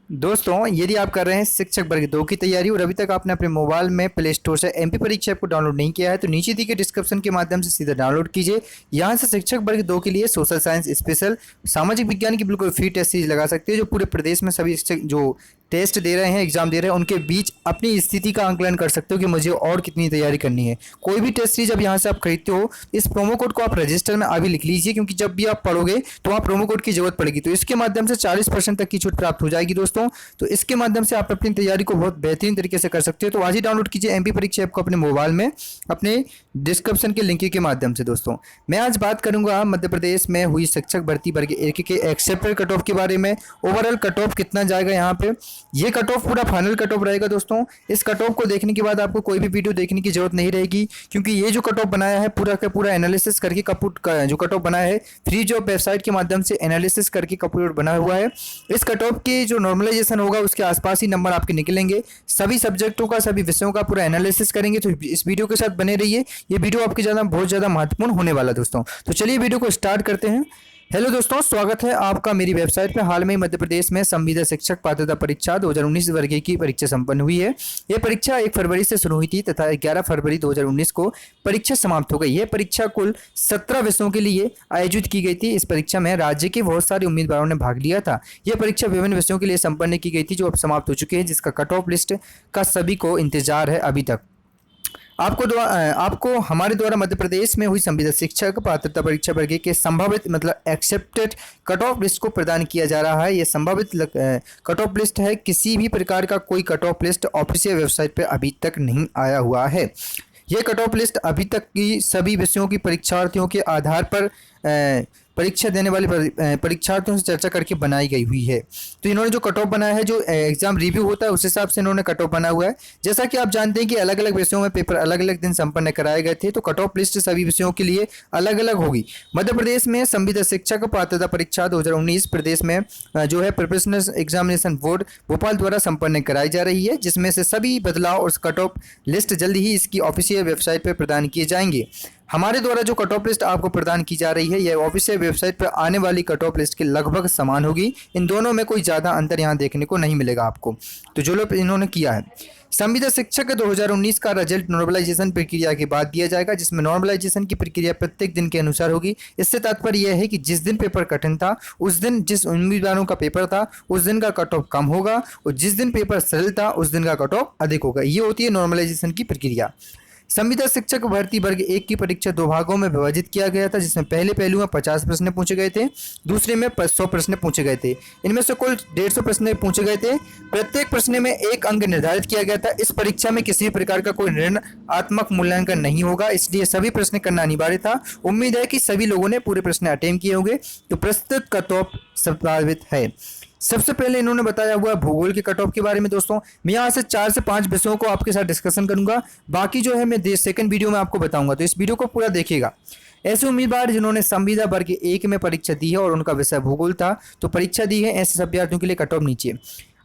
दोस्तों, यदि आप कर रहे हैं शिक्षक वर्ग 2 की तैयारी और अभी तक आपने अपने मोबाइल में प्ले स्टोर से एमपी परीक्षा ऐप को डाउनलोड नहीं किया है तो नीचे दी गई डिस्क्रिप्शन के माध्यम से सीधा डाउनलोड कीजिए। यहाँ से शिक्षक वर्ग 2 के लिए सोशल साइंस स्पेशल सामाजिक विज्ञान की बिल्कुल फ्री टेस्ट सीरीज लगा सकते हैं, जो पूरे प्रदेश में सभी शिक्षक जो टेस्ट दे रहे हैं, एग्जाम दे रहे हैं, उनके बीच अपनी स्थिति का आंकलन कर सकते हो कि मुझे और कितनी तैयारी करनी है। कोई भी टेस्ट सीरीज जब यहाँ से आप खरीदते हो, इस प्रोमो कोड को आप रजिस्टर में अभी लिख लीजिए, क्योंकि जब भी आप पढ़ोगे तो वहाँ प्रोमो कोड की जरूरत पड़ेगी। तो इसके माध्यम से 40% तक की छूट प्राप्त हो जाएगी दोस्तों। तो इसके माध्यम से आप अपनी तैयारी को बहुत बेहतरीन तरीके से कर सकते हो। तो आज ही डाउनलोड कीजिए एमपी परीक्षा ऐप को अपने मोबाइल में, अपने डिस्क्रिप्शन के लिंक के माध्यम से। दोस्तों, मैं आज बात करूंगा मध्य प्रदेश में हुई शिक्षक भर्ती वर्ग 1 के एक्सेप्टेड कट ऑफ के बारे में। ओवरऑल कट ऑफ कितना जाएगा यहाँ पे, ये कट ऑफ पूरा फाइनल कट ऑफ रहेगा दोस्तों। इस कट ऑफ को देखने के बाद आपको कोई भी वीडियो देखने की जरूरत नहीं रहेगी, क्योंकि ये जो कट ऑफ बनाया है पूरा का पूरा एनालिसिस करके जो कट ऑफ बनाया है फ्री जॉब वेबसाइट के माध्यम से एनालिसिस करके कपूर बना हुआ है। इस कट ऑफ के जो नॉर्मलाइजेशन होगा उसके आसपास ही नंबर आपके निकलेंगे। सभी सब्जेक्टों का, सभी विषयों का पूरा एनालिसिस करेंगे, तो इस वीडियो के साथ बने रहिए। ये वीडियो आपके बहुत ज़्यादा महत्वपूर्ण होने वाला है दोस्तों। तो चलिए वीडियो को स्टार्ट करते हैं। हेलो दोस्तों, स्वागत है आपका मेरी वेबसाइट पे। हाल में ही मध्य प्रदेश में संविदा शिक्षक पात्रता परीक्षा 2019 वर्ग की परीक्षा संपन्न हुई है। यह परीक्षा 1 फरवरी से शुरू हुई थी तथा 11 फरवरी 2019 को परीक्षा समाप्त हो गई। यह परीक्षा कुल 17 विषयों के लिए आयोजित की गई थी। इस परीक्षा में राज्य के बहुत सारे उम्मीदवारों ने भाग लिया था। यह परीक्षा विभिन्न विषयों के लिए संपन्न की गई थी, जो अब समाप्त हो चुके हैं, जिसका कट ऑफ लिस्ट का सभी को इंतजार है अभी तक। आपको हमारे द्वारा मध्य प्रदेश में हुई संविदा शिक्षक पात्रता परीक्षा वर्ग के संभावित मतलब एक्सेप्टेड कट ऑफ लिस्ट को प्रदान किया जा रहा है। यह संभावित कट ऑफ लिस्ट है। किसी भी प्रकार का कोई cut off list official website पे अभी तक नहीं आया हुआ है। यह कट ऑफ लिस्ट अभी तक की सभी विषयों की परीक्षार्थियों के आधार पर परीक्षा देने वाले परीक्षार्थियों से चर्चा करके बनाई गई हुई है। तो इन्होंने जो कट ऑफ बनाया है, जो एग्जाम रिव्यू होता है उस हिसाब से इन्होंने कट ऑफ बना हुआ है। जैसा कि आप जानते हैं कि अलग अलग विषयों में पेपर अलग अलग दिन संपन्न कराए गए थे, तो कट ऑफ लिस्ट सभी विषयों के लिए अलग अलग होगी। मध्य प्रदेश में संविदा शिक्षक पात्रता परीक्षा 2019 प्रदेश में जो है प्रोफेशनल एग्जामिनेशन बोर्ड भोपाल द्वारा संपन्न कराई जा रही है, जिसमें से सभी बदलाव और कट ऑफ लिस्ट जल्द ही इसकी ऑफिशियल वेबसाइट पर प्रदान किए जाएंगे। हमारे द्वारा जो कट ऑफ लिस्ट आपको प्रदान की जा रही है, यह ऑफिशियल वेबसाइट पर आने वाली कट ऑफ लिस्ट के लगभग समान होगी। इन दोनों में कोई ज़्यादा अंतर यहाँ देखने को नहीं मिलेगा आपको। तो जो लोग इन्होंने किया है, संविदा शिक्षक 2019 का रिजल्ट नॉर्मलाइजेशन प्रक्रिया के बाद दिया जाएगा, जिसमें नॉर्मलाइजेशन की प्रक्रिया प्रत्येक दिन के अनुसार होगी। इससे तात्पर्य यह है कि जिस दिन पेपर कठिन था उस दिन, जिस उम्मीदवारों का पेपर था उस दिन का कट ऑफ कम होगा, और जिस दिन पेपर सरल था उस दिन का कट ऑफ अधिक होगा। ये होती है नॉर्मलाइजेशन की प्रक्रिया। संविदा शिक्षक भर्ती वर्ग 1 की परीक्षा 2 भागों में विभाजित किया गया था, जिसमें पहले पहलू में 50 प्रश्न पूछे गए थे, दूसरे में 100 प्रश्न पूछे गए थे। इनमें से कुल 150 प्रश्न पूछे गए थे। प्रत्येक प्रश्न में 1 अंक निर्धारित किया गया था। इस परीक्षा में किसी भी प्रकार का कोई ऋणात्मक मूल्यांकन नहीं होगा, इसलिए सभी प्रश्न करना अनिवार्य था। उम्मीद है कि सभी लोगों ने पूरे प्रश्न अटेम्प्ट किए होंगे। तो प्रस्तुत कट ऑफ संभावित है। सबसे पहले इन्होंने बताया हुआ भूगोल के कट ऑफ के बारे में। दोस्तों, मैं यहाँ से 4 से 5 विषयों को आपके साथ डिस्कशन करूंगा, बाकी जो है मैं सेकंड वीडियो में आपको बताऊंगा, तो इस वीडियो को पूरा देखिएगा। ऐसे उम्मीदवार जिन्होंने संविदा वर्ग 1 में परीक्षा दी है और उनका विषय भूगोल था, तो परीक्षा दी है, ऐसे अभ्यर्थियों के लिए कट ऑफ नीचे।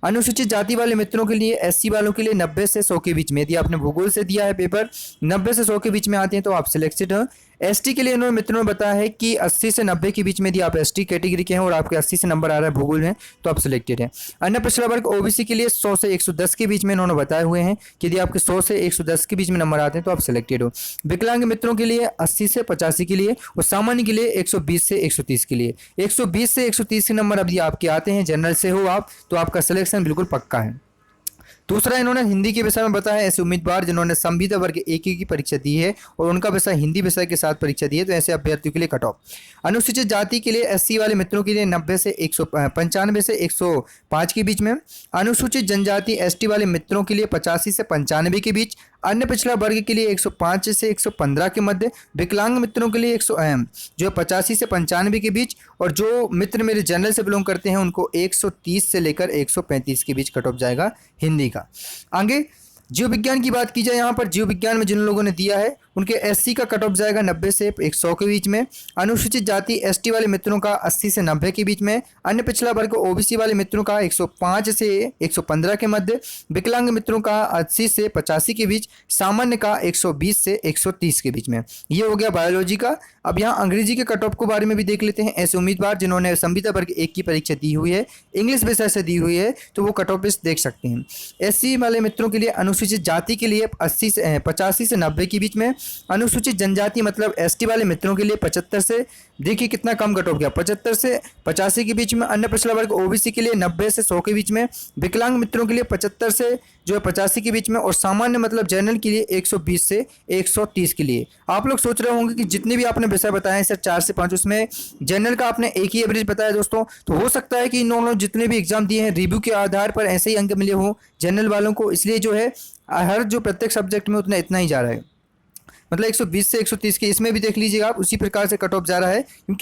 अनुसूचित जाति वाले मित्रों के लिए, एससी वालों के लिए 90 से 100 के बीच में, यदि आपने भूगोल से दिया है पेपर 90 से 100 के बीच में आते हैं तो आप सिलेक्टेड हैं। एसटी के लिए इन्होंने मित्रों ने बताया है कि 80 से 90 के बीच में यदि आप एसटी कैटेगरी के हैं और आपके 80 से नंबर आ रहा है भूगोल में, तो आप सिलेक्टेड हैं। अन्य पिछड़ा वर्ग ओबीसी के लिए 100 से 110 के बीच में इन्होंने बताए हुए हैं कि यदि आपके 100 से 110 के बीच में नंबर आते हैं तो आप सिलेक्टेड हो। विकलांग मित्रों के लिए 80 से 85 के लिए, और सामान्य के लिए 120 से 130 के लिए। 120 से 130 के नंबर यदि आपके आते हैं, जनरल से हो आप, तो आपका सिलेक्शन बिल्कुल पक्का है। दूसरा, इन्होंने हिंदी के विषय में बताया ऐसे उम्मीदवार जिन्होंने संविदा वर्ग 1 की परीक्षा दी है और उनका विषय हिंदी विषय के साथ परीक्षा दी है, तो ऐसे अभ्यर्थियों के लिए कट ऑफ। अनुसूचित जाति के लिए, एससी वाले मित्रों के लिए 90 से 195 से 105 के बीच में। अनुसूचित जनजाति एसटी वाले मित्रों के लिए 85 से 95 के बीच। अन्य पिछड़ा वर्ग के लिए 105 से 115 के मध्य। विकलांग मित्रों के लिए 100 जो है 85 से 95 के बीच, और जो मित्र मेरे जनरल से बिलोंग करते हैं उनको 130 से लेकर 135 के बीच कट ऑफ जाएगा हिंदी का। आगे जीव विज्ञान की बात की जाए, यहाँ पर जीव विज्ञान में जिन लोगों ने दिया है उनके एससी का कट ऑफ जाएगा 90 से 100 के बीच में। अनुसूचित जाति एसटी वाले मित्रों का 80 से 90 के बीच में। अन्य पिछड़ा वर्ग ओबीसी वाले मित्रों का 105 से 115 के मध्य। विकलांग मित्रों का 80 से 85 के बीच। सामान्य का 120 से 130 के बीच में। ये हो गया बायोलॉजी का। अब यहाँ अंग्रेजी के कट ऑफ के बारे में भी देख लेते हैं। ऐसे उम्मीदवार जिन्होंने संविदा वर्ग 1 की परीक्षा दी हुई है, इंग्लिश विषय से दी हुई है, तो वो कट ऑफ देख सकते हैं। एससी वाले मित्रों के लिए अनुसूचित जाति के लिए 85 से 90 के बीच में। अनुसूचित जनजाति मतलब एसटी वाले मित्रों के लिए 75 से, देखिए कितना कम कट ऑफ गया, 75 से 85 के बीच में। अन्य पिछड़ा वर्ग ओबीसी के लिए 90 से 100 के बीच में। विकलांग मित्रों के लिए 75 से जो है 85 के बीच में। और सामान्य मतलब जनरल के लिए 120 से 130 के लिए। आप लोग सोच रहे होंगे कि जितने भी आपने विषय बताए सर 4 से 5, उसमें जनरल का आपने एक ही एवरेज बताया दोस्तों, तो हो सकता है कि इन दोनों जितने भी एग्जाम दिए हैं रिव्यू के आधार पर ऐसे ही अंक मिले हो जनरल वालों को, इसलिए जो है हर जो प्रत्येक सब्जेक्ट में उतना इतना ही जा रहा है, मतलब 120 से 130 के। इसमें भी देख लीजिएगा आप, उसी प्रकार से कट ऑफ जा रहा है क्योंकि